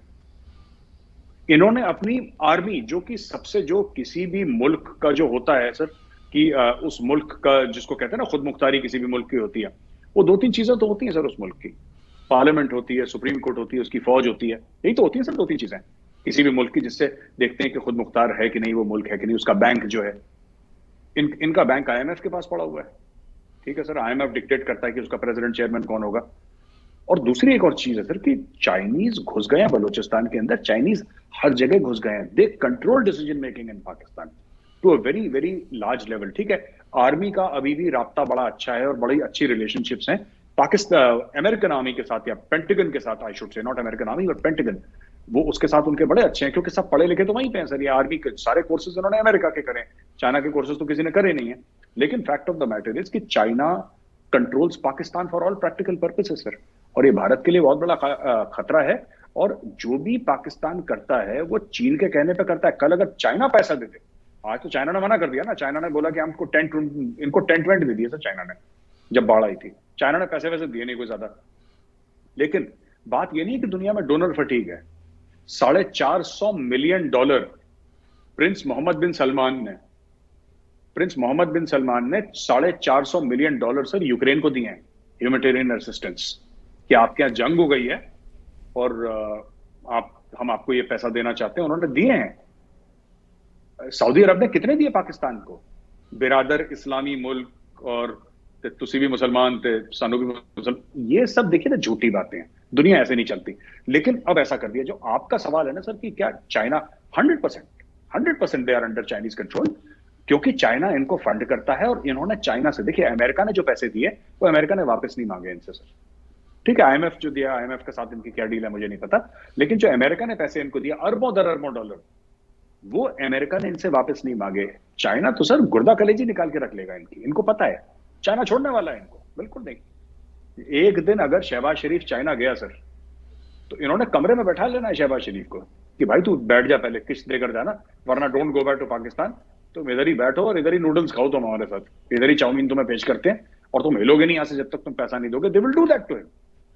इन्होंने अपनी आर्मी, जो कि सबसे, जो किसी भी मुल्क का जो होता है सर, कि उस मुल्क का, जिसको कहते हैं ना खुद मुख्तारी किसी भी मुल्क की होती है, वो 2-3 चीजें तो होती हैं सर उस मुल्क की। पार्लियामेंट होती है, सुप्रीम कोर्ट होती है, उसकी फौज होती है, यही तो होती है सर 2-3 चीजें किसी भी मुल्क की, जिससे देखते हैं कि खुद मुख्तार है कि नहीं वो मुल्क, है कि नहीं। उसका बैंक जो है, इनका बैंक IMF के पास पड़ा हुआ है, ठीक है सर। IMF डिक्टेट करता है कि उसका प्रेसिडेंट, चेयरमैन कौन होगा। और दूसरी एक और चीज है सर कि चाइनीज घुस गए हैं बलूचिस्तान के अंदर, चाइनीज हर जगह घुस गए हैं। They control decision making in Pakistan to a very very large level, ठीक है। आर्मी का अभी भी राब्ता बड़ा अच्छा है और बड़ी अच्छी रिलेशनशिप्स हैं पाकिस्तान, अमेरिकन आर्मी के साथ, या पेंटागन के साथ, I should say, not American army but pentagon, वो उसके साथ उनके बड़े अच्छे हैं, क्योंकि सब पढ़े लिखे तो वहीं पे हैं सर। ये आर्मी के सारे कोर्सेज उन्होंने अमेरिका के करे, चाइना के कोर्सेज तो किसी ने करे नहीं है। लेकिन fact of the matter is कि China controls Pakistan for all practical purposes sir, और ये भारत के लिए बहुत बड़ा खतरा है। और जो भी पाकिस्तान करता है वो चीन के कहने पे करता है। कल अगर चाइना पैसा दे दे, आज तो चाइना ने मना कर दिया ना, चाइना ने बोला कि हमको इनको टेंट वेंट दे दिया सर चाइना ने, जब बाढ़ आई थी। चाइना ने पैसे वैसे दिए नहीं कोई ज्यादा, लेकिन बात यह नहीं है कि दुनिया में डोनर फटीग है। $450 मिलियन प्रिंस मोहम्मद बिन सलमान ने $450 सर यूक्रेन को दिए हैं, ह्यूमैनिटेरियन असिस्टेंस। कि आपके यहाँ जंग हो गई है और हम आपको ये पैसा देना चाहते हैं, उन्होंने दिए हैं। सऊदी अरब ने कितने दिए पाकिस्तान को? बिरादर इस्लामी मुल्क और तुसी भी मुसलमान थे, सानू भी मुसलमान, ये सब देखिए ना झूठी बातें हैं, दुनिया ऐसे नहीं चलती। लेकिन अब ऐसा कर दिया। जो आपका सवाल है ना सर कि क्या China 100% they are under Chinese control, क्योंकि चाइना इनको फंड करता है। और इन्होंने चाइना से, देखिए अमेरिका ने जो पैसे दिए वो अमेरिका ने वापस नहीं मांगे इनसे सर। ठीक है, आईएमएफ जो दिया, आईएमएफ के साथ इनकी क्या डील है मुझे नहीं पता, लेकिन जो अमेरिका ने पैसे इनको दिया अरबों $, वो अमेरिका ने इनसे वापस नहीं मांगे। चाइना तो सर गुर्दा कलेजी निकाल के रख लेगा इनकी, इनको पता है चाइना छोड़ने वाला है इनको, बिल्कुल नहीं। एक दिन अगर शहबाज शरीफ चाइना गया सर, तो इन्होंने कमरे में बैठा लेना है शहबाज शरीफ को कि भाई तू बैठ जा, पहले किस्त देकर जाना, वरना don't go back to Pakistan. तुम इधर ही बैठो और इधर ही नूडल्स खाओ तुम हमारे साथ, इधर ही चाउमीन तुम्हें पेश करते हैं और तुम हिलोगे नहीं यहां से जब तक तुम पैसा नहीं दोगे। They will do that to him,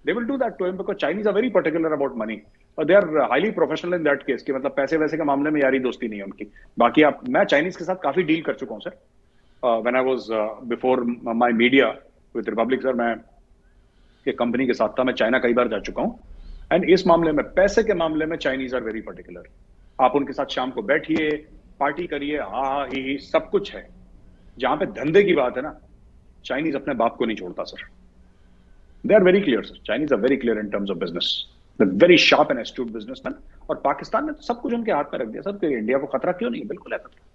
they will do that to him because Chinese are very particular about money और they are highly professional in that case. कि मतलब पैसे वैसे के मामले में यारी दोस्ती नहीं है उनकी। बाकी मैं चाइनीज के साथ काफी डील कर चुका हूं sir. When I was before my media with Republic sir, मैं एक कंपनी के साथ था, मैं चाइना कई बार जा चुका हूं। एंड इस मामले में, पैसे के मामले में चाइनीज आर वेरी पर्टिकुलर। आप उनके साथ शाम को बैठिए, पार्टी करिए, हा ही सब कुछ है। जहां पे धंधे की बात है ना, चाइनीज अपने बाप को नहीं छोड़ता sir. They are very clear sir, Chinese are very clear in terms of business, very sharp and astute businessman. और पाकिस्तान ने तो सब कुछ उनके हाथ में रख दिया सर। कि इंडिया को खतरा क्यों नहीं? बिल्कुल है खतरा।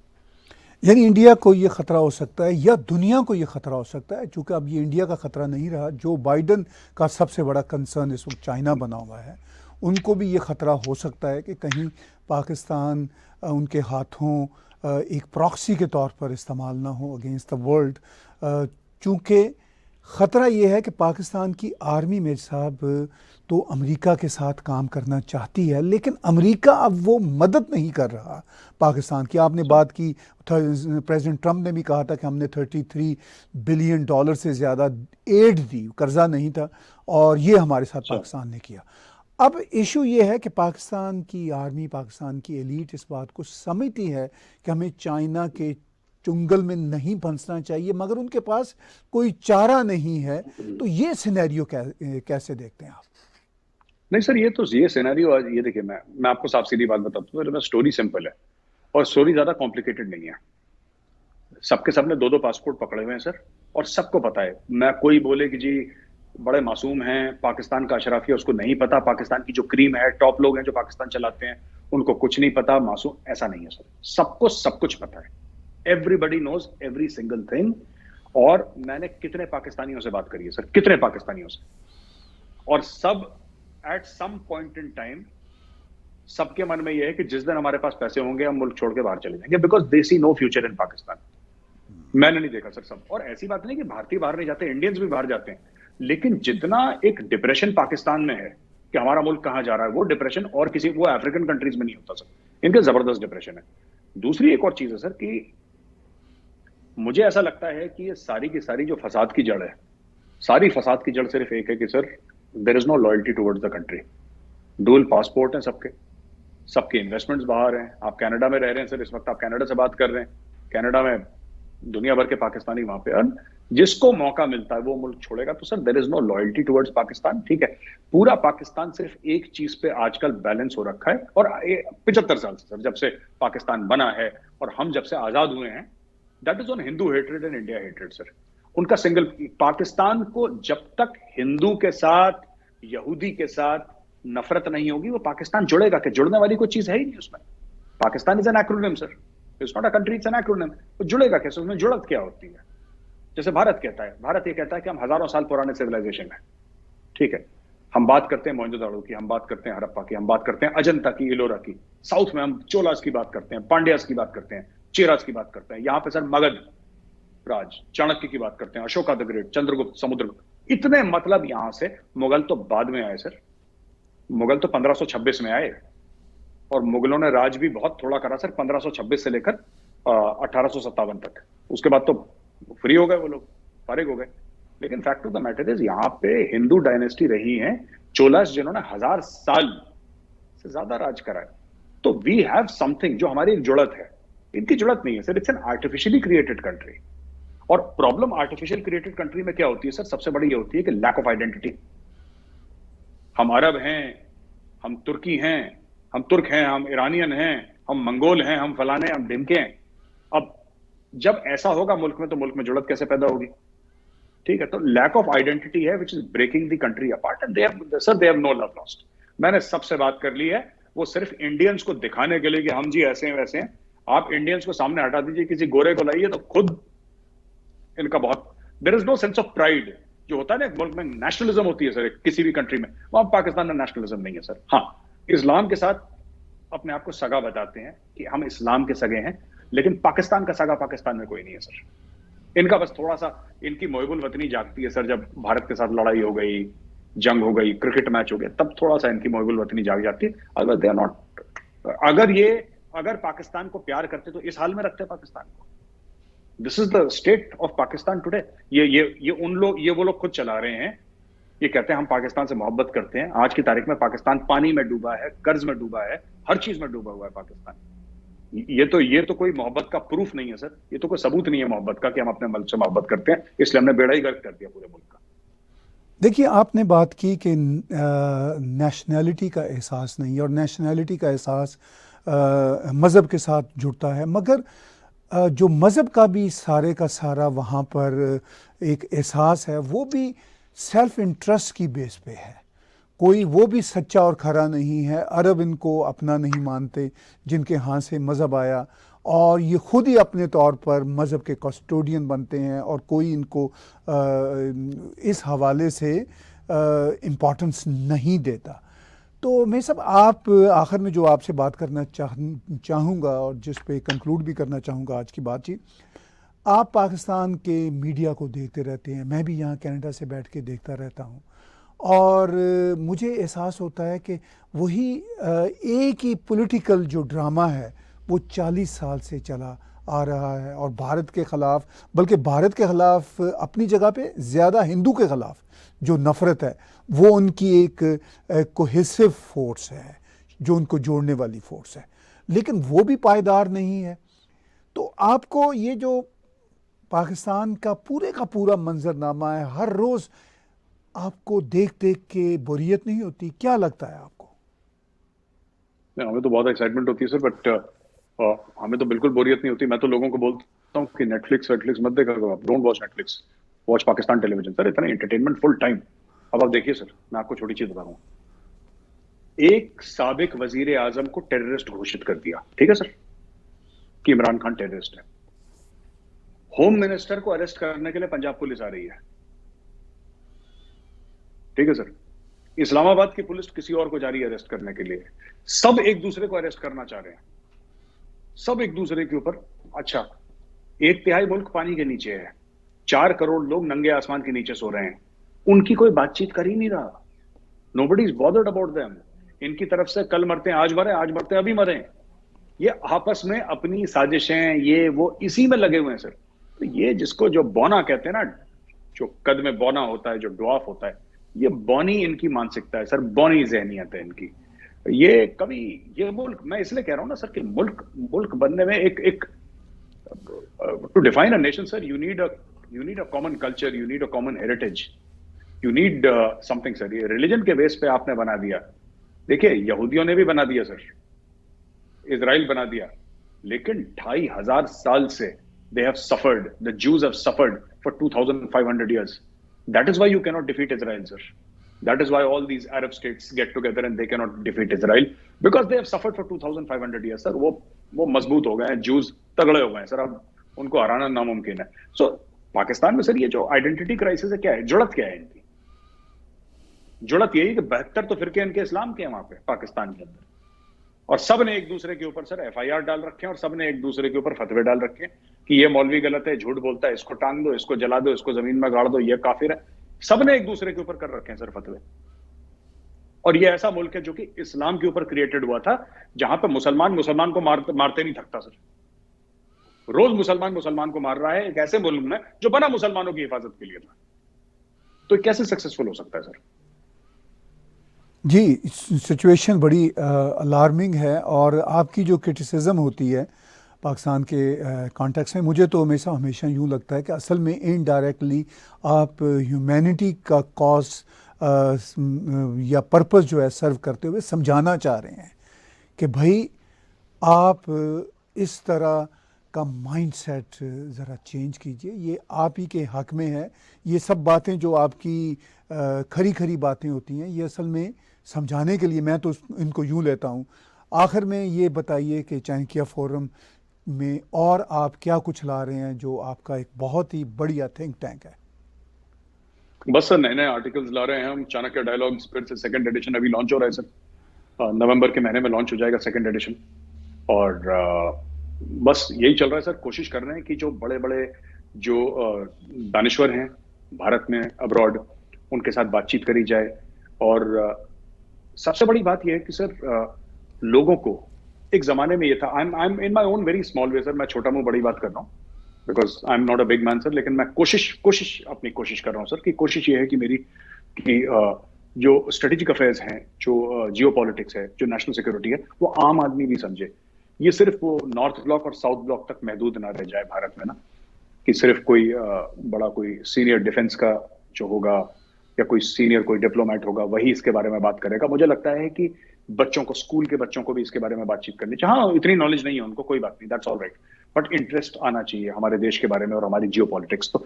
यानी इंडिया को ये खतरा हो सकता है या दुनिया को ये खतरा हो सकता है, क्योंकि अब ये इंडिया का खतरा नहीं रहा। जो बाइडन का सबसे बड़ा कंसर्न इस वक्त चाइना बना हुआ है, उनको भी ये खतरा हो सकता है कि कहीं पाकिस्तान उनके हाथों एक प्रॉक्सी के तौर पर इस्तेमाल ना हो अगेंस्ट द वर्ल्ड। चूँकि ख़तरा ये है कि पाकिस्तान की आर्मी मेरे साहब तो अमेरिका के साथ काम करना चाहती है, लेकिन अमेरिका अब वो मदद नहीं कर रहा पाकिस्तान की। आपने बात की, प्रेसिडेंट ट्रंप ने भी कहा था कि हमने $33 बिलियन से ज़्यादा एड दी, कर्जा नहीं था, और ये हमारे साथ पाकिस्तान ने किया। अब इशू ये है कि पाकिस्तान की आर्मी, पाकिस्तान की एलीट इस बात को समझती है कि हमें चाइना के चुंगल में नहीं फंसना चाहिए, मगर उनके पास कोई चारा नहीं है। तो ये सिनेरियो कैसे देखते हैं आप? नहीं सर, ये सिनेरियो, ये देखिए, मैं आपको साफ सीधी बात बताता हूँ। स्टोरी सिंपल है और स्टोरी ज्यादा कॉम्प्लिकेटेड नहीं है। सबके सबने 2-2 पासपोर्ट पकड़े हुए हैं सर, और सबको पता है। मैं कोई बोले कि जी बड़े मासूम हैं, पाकिस्तान का अशराफिया उसको नहीं पता, पाकिस्तान की जो क्रीम है, टॉप लोग हैं जो पाकिस्तान चलाते हैं, उनको कुछ नहीं पता, मासूम, ऐसा नहीं है सर। सबको सब कुछ पता है। Everybody knows every single thing. और मैंने कितने पाकिस्तानियों से बात करी है सर, कितने पाकिस्तानियों से, और सब at some point in time सबके मन में यह है कि जिस दिन हमारे पास पैसे होंगे हम मुल्क छोड़ के बाहर चले जाएंगे, because they see no future in Pakistan. मैंने नहीं देखा सर सब। और ऐसी बात नहीं कि भारतीय बाहर नहीं जाते, इंडियंस भी बाहर जाते हैं, लेकिन जितना एक डिप्रेशन पाकिस्तान में है कि हमारा मुल्क कहां जा रहा है, वो डिप्रेशन और किसी, वो अफ्रीकन कंट्रीज में नहीं होता सर। इनके जबरदस्त डिप्रेशन है। दूसरी एक और चीज है सर कि मुझे ऐसा लगता है कि ये सारी की सारी जो फसाद की जड़ है, सारी फसाद की जड़ सिर्फ एक है कि sir there is no loyalty towards the country. Dual passport है सबके, सबके इन्वेस्टमेंट्स बाहर हैं। आप कनाडा में रह रहे हैं सर, इस वक्त आप कनाडा से बात कर रहे हैं, कनाडा में दुनिया भर के पाकिस्तानी वहां पे, और जिसको मौका मिलता है वो मुल्क छोड़ेगा। तो sir there is no loyalty towards Pakistan. ठीक है, पूरा पाकिस्तान सिर्फ एक चीज पे आजकल बैलेंस हो रखा है, और 75 साल से सर, जब से पाकिस्तान बना है और हम जब से आजाद हुए हैं, that is on Hindu hatred and India hatred sir. उनका सिंगल, पाकिस्तान को जब तक हिंदू के साथ, यहूदी के साथ नफरत नहीं होगी, वो पाकिस्तान जुड़ेगा। कि जुड़ने वाली कोई चीज है ही नहीं उसमें। Pakistan is an acronym sir, it's not a country, it's an acronym. वो जुड़ेगा कैसे? उसमें जुड़त क्या होती है? जैसे भारत कहता है, भारत ये कहता है कि हम हजारों साल पुराने सिविलाइजेशन है। ठीक है, हम बात करते हैं मोहनजोदाड़ो की, हम बात करते हैं हड़प्पा की, हम बात करते हैं अजंता की, इलोरा की। साउथ में हम चोलास की बात करते हैं, पांड्यास की बात करते हैं, चेरास की बात करते हैं। यहाँ पे सर मगध राज, चाणक्य की बात करते हैं, अशोका द ग्रेट, चंद्रगुप्त, समुद्रगुप्त। इतने मतलब यहां से, मुगल तो बाद में आए सर, मुगल तो 1526 में आए, और मुगलों ने राज भी बहुत थोड़ा करा सर, 1526 से लेकर 1857 तक। उसके बाद तो फ्री हो गए वो लोग, फारिग हो गए। लेकिन fact of the matter is यहाँ पे हिंदू डायनेस्टी रही है, चोलास, जिन्होंने 1000 साल से ज्यादा राज करा है। तो वी हैव समथिंग जो हमारी एक जुड़त है, इनकी जुड़त नहीं है sir. It's an artificially created country. और प्रॉब्लम आर्टिफिशियल क्रिएटेड कंट्री में क्या होती है सर? सबसे बड़ी ये होती है कि लैक ऑफ आइडेंटिटी। हम अरब हैं, हम तुर्की हैं, हम तुर्क हैं, हम ईरानियन हैं, हम मंगोल हैं, हम फलाने, हम ढिमके हैं। अब जब ऐसा होगा मुल्क में, तो मुल्क में जुड़त कैसे पैदा होगी? ठीक है, तो लैक ऑफ आइडेंटिटी है which is breaking the country apart, and they have no love lost. मैंने सबसे बात कर ली है, वो सिर्फ इंडियंस को दिखाने के लिए कि हम जी ऐसे हैं वैसे हैं। आप इंडियंस को सामने हटा दीजिए, किसी गोरे को लाइए, तो खुद इनका बहुत, there is no sense of pride जो होता है ना एक मुल्क में। नेशनलिज्म होती है सर किसी भी कंट्री में, वहां पाकिस्तान में नेशनलिज्म नहीं है सर। हाँ, इस्लाम के साथ अपने आप को सगा बताते हैं कि हम इस्लाम के सगे हैं, लेकिन पाकिस्तान का सगा पाकिस्तान में कोई नहीं है सर। इनका बस थोड़ा सा, इनकी मोहिबुल वतनी जागती है सर, जब भारत के साथ लड़ाई हो गई, जंग हो गई, क्रिकेट मैच हो गया, तब थोड़ा सा इनकी मोहिबुल वतनी जाग जाती है। अगर दे आर नॉट, अगर पाकिस्तान को प्यार करते तो इस हाल में रखते पाकिस्तान को। This is the state of Pakistan today. ये वो लोग खुद चला रहे हैं। ये कहते हैं हम पाकिस्तान से मोहब्बत करते हैं। आज की तारीख में पाकिस्तान पानी में डूबा है, कर्ज में डूबा है, हर चीज में डूबा हुआ है पाकिस्तान। ये तो कोई मोहब्बत का प्रूफ नहीं है सर। ये तो कोई सबूत नहीं है मोहब्बत का कि हम अपने मुल्क से मोहब्बत करते हैं, इसलिए हमने बेड़ा ही गर्क कर दिया पूरे मुल्क का। देखिए, आपने बात की कि नेशनैलिटी का एहसास नहीं, और नेशनैलिटी का एहसास मज़हब के साथ जुड़ता है, मगर जो मज़हब का भी सारे का सारा वहाँ पर एक एहसास है, वो भी सेल्फ इंटरेस्ट की बेस पे है। कोई वो भी सच्चा और खरा नहीं है। अरब इनको अपना नहीं मानते जिनके यहाँ से मज़हब आया, और ये ख़ुद ही अपने तौर पर मज़हब के कस्टोडियन बनते हैं, और कोई इनको इस हवाले से इम्पोर्टेंस नहीं देता। तो मैं सब आप आखिर में जो आपसे बात करना चाहूँगा और जिस पे कंक्लूड भी करना चाहूँगा आज की बातचीत, आप पाकिस्तान के मीडिया को देखते रहते हैं, मैं भी यहाँ कनाडा से बैठ के देखता रहता हूँ, और मुझे एहसास होता है कि वही एक ही पॉलिटिकल जो ड्रामा है वो 40 साल से चला आ रहा है, और भारत के ख़िलाफ़, बल्कि भारत के ख़िलाफ़ अपनी जगह पे ज़्यादा हिंदू के ख़िलाफ़ जो नफ़रत है, वो उनकी एक कोहेसिव फोर्स है, जो उनको जोड़ने वाली फोर्स है, लेकिन वो भी पायदार नहीं है। तो आपको ये जो पाकिस्तान का पूरा मंजरनामा है, हर रोज़ आपको देख देख के बोरियत नहीं होती? क्या लगता है आपको? हमें तो बहुत एक्साइटमेंट होती है सर, बट हमें तो बिल्कुल बोरियत नहीं होती। मैं तो लोगों को बोलता हूँ कि नेटफ्लिक्स मत देखा करो, आप don't watch Netflix, watch Pakistan television. Sir इतना एंटरटेनमेंट फुल टाइम। अब आप देखिए सर, मैं आपको छोटी चीज बता रहा हूँ। एक साबिक वजीर आजम को टेररिस्ट घोषित कर दिया, ठीक है सर, कि इमरान खान टेररिस्ट है। होम मिनिस्टर को अरेस्ट करने के लिए पंजाब पुलिस आ रही है, ठीक है सर। इस्लामाबाद की पुलिस किसी और को जा रही है अरेस्ट करने के लिए। सब एक दूसरे को अरेस्ट करना चाह रहे हैं, सब एक दूसरे के ऊपर। अच्छा, 1/3 मुल्क पानी के नीचे है, 4 करोड़ लोग नंगे आसमान के नीचे सो रहे हैं, उनकी कोई बातचीत कर ही नहीं रहा। Nobody is bothered about them. इनकी तरफ से कल मरते हैं, आज मरते हैं, अभी मरे। ये आपस में अपनी साजिशें, ये वो इसी में लगे हुए हैं सर। तो ये जिसको जो बौना कहते हैं ना, जो कद में बौना होता है, जो ड्वाफ होता है, ये बौनी इनकी मानसिकता है सर, बौनी जहनियत है इनकी। ये मुल्क, मैं इसलिए कह रहा हूं ना सर कि मुल्क बनने में एक to define a nation sir, you need a common culture, you need a common heritage, you need something sir. ये रिलीजन के बेस पे आपने बना दिया। देखिए, यहूदियों ने भी बना दिया सर, इजराइल बना दिया, लेकिन 2500 साल से they have suffered, the Jews have suffered for 2500 years. That is why you cannot defeat Israel, sir. That is why all these Arab states get together and they cannot defeat Israel, because they have suffered for 2500 years, sir. वो मजबूत हो गए हैं, Jews तगड़े हो गए हैं sir, अब उनको हराना नामुमकिन है। So पाकिस्तान में सर ये जो आइडेंटिटी क्राइसिस है, क्या है, जुड़त क्या है इनकी? जुड़त यही कि 72 तो फिरके इनके इस्लाम के हैं वहां पे पाकिस्तान के अंदर, और सब ने एक दूसरे के ऊपर सर FIR डाल रखे हैं, और सब ने एक दूसरे के ऊपर फतवे डाल रखे हैं कि ये मौलवी गलत है, झूठ बोलता है, इसको टांग दो, इसको जला दो, इसको जमीन में गाड़ दो, ये काफिर है। सब ने एक दूसरे के ऊपर कर रखे हैं सर फतवे। और ये ऐसा मुल्क है जो कि इस्लाम के ऊपर क्रिएटेड हुआ था, जहां पर मुसलमान को मारते नहीं थकता सर। रोज मुसलमान को मार रहा है, एक ऐसे मुल्क में जो बना मुसलमानों की हिफाजत के लिए था। तो ये कैसे सक्सेसफुल हो सकता है सर? जी, सिचुएशन बड़ी अलार्मिंग है और आपकी जो क्रिटिसिज्म होती है पाकिस्तान के कॉन्टेक्स्ट में, मुझे तो हमेशा यूँ लगता है कि असल में इनडायरेक्टली आप ह्यूमैनिटी का कॉज या पर्पस जो है सर्व करते हुए समझाना चाह रहे हैं कि भाई आप इस तरह का माइंडसेट ज़रा चेंज कीजिए, ये आप ही के हक में है। ये सब बातें जो आपकी खरी खरी बातें होती हैं, ये असल में समझाने के लिए मैं तो इनको यूँ लेता हूँ। आखिर में ये बताइए कि चाणक्य फोरम में और आप क्या कुछ ला रहे हैं जो आपका एक बहुत ही बढ़िया थिंक टैंक है? बस सर, नए नए आर्टिकल्स ला रहे हैं हम। चाणक्य डायलॉग्स फिर से सेकंड एडिशन अभी लॉन्च हो रहा है सर। नवंबर के महीने में लॉन्च हो जाएगा सेकंड एडिशन। और बस यही चल रहा है सर। कोशिश कर रहे हैं कि जो बड़े बड़े जो दानिश्वर हैं भारत में, अब्रॉड, उनके साथ बातचीत करी जाए। और सबसे बड़ी बात यह है कि सर लोगों को, एक जमाने में ये था, I am in my own very small way sir, मैं छोटा मुंह बड़ी बात कर रहा हूँ because I am not a big man sir, लेकिन मैं अपनी कोशिश कर रहा हूँ सर। कि कोशिश ये है कि मेरी कि जो स्ट्रेटेजिक अफेयर्स हैं, जो जियो पॉलिटिक्स है, जो नेशनल सिक्योरिटी है, वो आम आदमी भी समझे। ये सिर्फ वो नॉर्थ ब्लॉक और साउथ ब्लॉक तक महदूद ना रह जाए भारत में ना, कि सिर्फ कोई बड़ा कोई सीनियर डिफेंस का जो होगा या कोई सीनियर कोई डिप्लोमेट होगा वही इसके बारे में बात करेगा। मुझे लगता है कि बच्चों को, स्कूल के बच्चों को भी इसके बारे में बातचीत करनी चाहिए। हाँ, इतनी नॉलेज नहीं है उनको, कोई बात नहीं, that's all right, but interest आना चाहिए हमारे देश के बारे में और हमारी जियो पॉलिटिक्स। तो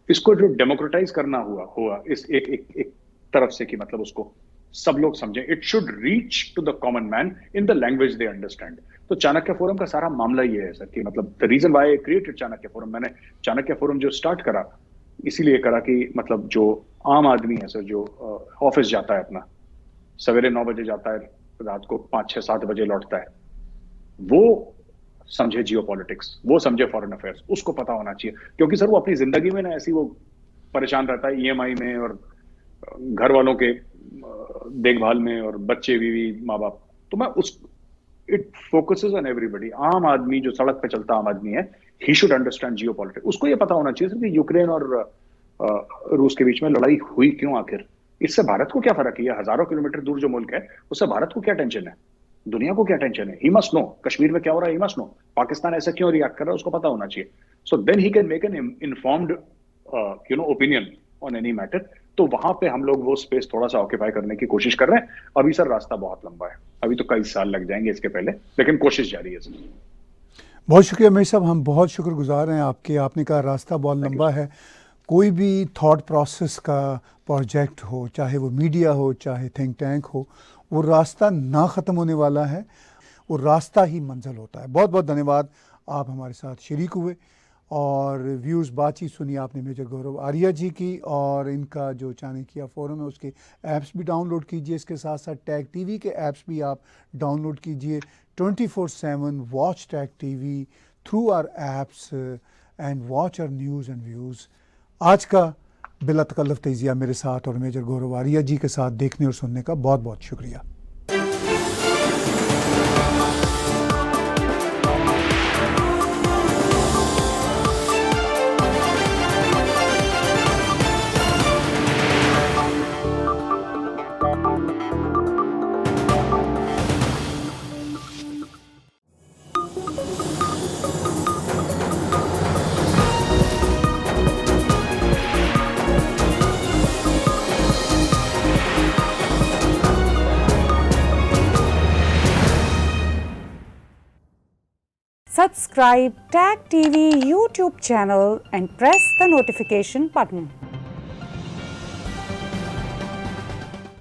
इसको जो डेमोक्रेटाइज करना हुआ इस एक तरफ से, कि मतलब उसको सब लोग समझें। It should reach to the common man in the language they understand. तो चाणक्य फोरम का सारा मामला ये है सर कि मतलब the reason why I created Chanakya forum, मैंने चाणक्य फोरम जो स्टार्ट करा इसीलिए करा कि मतलब जो आम आदमी है सर, जो ऑफिस जाता है अपना, सवेरे 9 बजे जाता है, रात को 5, 6, 7 बजे लौटता है, वो समझे जियो पॉलिटिक्स, वो समझे फॉरेन अफेयर्स, उसको पता होना चाहिए। क्योंकि सर वो अपनी जिंदगी में ना ऐसी वो परेशान रहता है ईएमआई में और घर वालों के देखभाल में और बच्चे, बीवी, माँ बाप। तो मैं उस इट फोकसेस ऑन एवरीबॉडी। आम आदमी जो सड़क पे चलता आम आदमी है, he should understand Jio politics. उसको ये पता होना चाहिए सर कि यूक्रेन और रूस के बीच में लड़ाई हुई क्यों आखिर, इससे भारत को क्या फर्क है। हजारों किलोमीटर दूर जो मुल्क है, उससे भारत को क्या टेंशन है, दुनिया को क्या टेंशन है। ही मस्ट नो कश्मीर में क्या हो रहा है, ही मस्ट नो पाकिस्तान ऐसा क्यों रिएक्ट कर रहा है, उसको पता होना चाहिए। So then he can make an informed opinion on any matter. तो वहां पे हम लोग वो स्पेस थोड़ा सा ऑक्यूपाई करने की कोशिश कर रहे हैं। अभी सर रास्ता बहुत लंबा है, अभी तो कई साल लग जाएंगे इसके पहले, लेकिन कोशिश जारी है सर। बहुत शुक्रिया मेरे साहब, हम बहुत शुक्रगुजार हैं आपके। आपने कहा रास्ता बहुत लंबा है। कोई भी थॉट प्रोसेस का प्रोजेक्ट हो, चाहे वो मीडिया हो, चाहे थिंक टैंक हो, वो रास्ता ना ख़त्म होने वाला है, वो रास्ता ही मंजिल होता है। बहुत बहुत धन्यवाद, आप हमारे साथ शरीक हुए और व्यूज़ बातचीत सुनी आपने मेजर गौरव आर्या जी की। और इनका जो चाणक्य फोरम है उसके ऐप्स भी डाउनलोड कीजिए, इसके साथ साथ टैग टीवी के ऐप्स भी आप डाउनलोड कीजिए। 24/7 watch Tag TV through our apps and watch our news and views. आज का बिला तकल्लुफ़ तज़िया मेरे साथ और मेजर गौरव आर्या जी के साथ देखने और सुनने का बहुत बहुत शुक्रिया। Subscribe Tag TV YouTube channel and press the notification button.